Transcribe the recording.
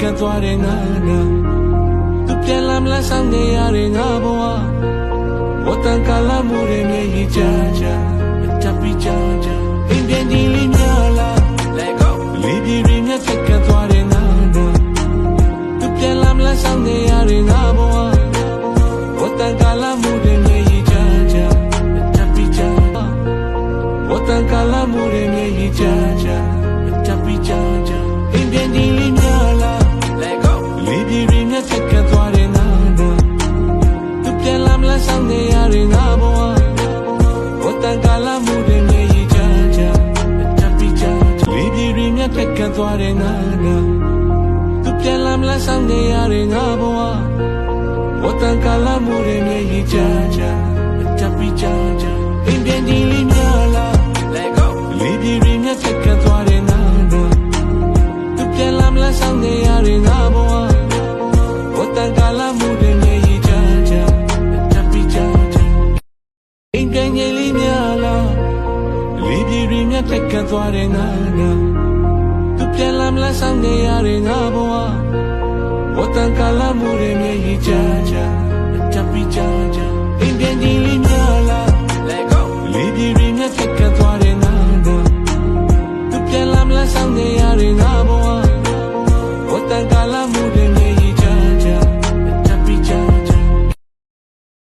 တ်သွားတဲ့ငါနာသူပြန်လာမလားဆောင်နေရတဲ့ငါဘဝဝတ်တန်ကာလမှုတွေမျက်ရည်ချချတပိချချအိမ်ပြန်ဒီလေးများလား Let go လေးပြည်ရင်းနဲ့ချက်ကတ်သွားတဲ့ငါနာသူပြန်လာမလားဆောင်နေရတဲ့ငါဘဝဝတ်တန်ကာလမှုတွေမျက်ရည်ချချတပိချဝတ်တန်ကာလမှုတွေမျက်ရည်ချချတပိချအိမ်ပြန်ဒီလေးများလား Let go လေးပြည်ရင်းနဲ့ချက်ကတ်သွားတဲ့ငါနာသူပြန်လာမလားဆောင်နေရတဲ့ငါဘဝဝတ်တန်ကာလမှုတွေမျက်ရည်ချချတပိချလေးပြည်ရင်းနဲ့ချက်ကတ်သွားတဲ့ငါနာသူပြန်လာမလားဆောင်နေရတဲ့ငါဘဝဝတ်တန်ကာလမှုတွေမျက်ရည်ချချတပိချအိမ်ပြန်ဒီလေးများလား Let go လေးပြည်ရင်းနဲ့ချက်ကတ်သွားတဲ့ငါနာသူပြန်လာမလားဆောင်နေရတဲ့ငါဘဝဝတ်တန်ကာလမှုတွေမျက်ရည်ချချတပိချအိမ်ပြန်ကြီးလေးများလားလေးပြည်ရင်းနဲ့ချက်ကတ်သွားတဲ့ငါနာသူပြန်လာမလားဆောင်နေရတဲ့ငါဘဝဝတ်တန်ကာလမှုတွေမျက်ရည်ချချတပိချအိမ်ပြန်ကြီးလေးများလား Let go လေးပြည်ရင်း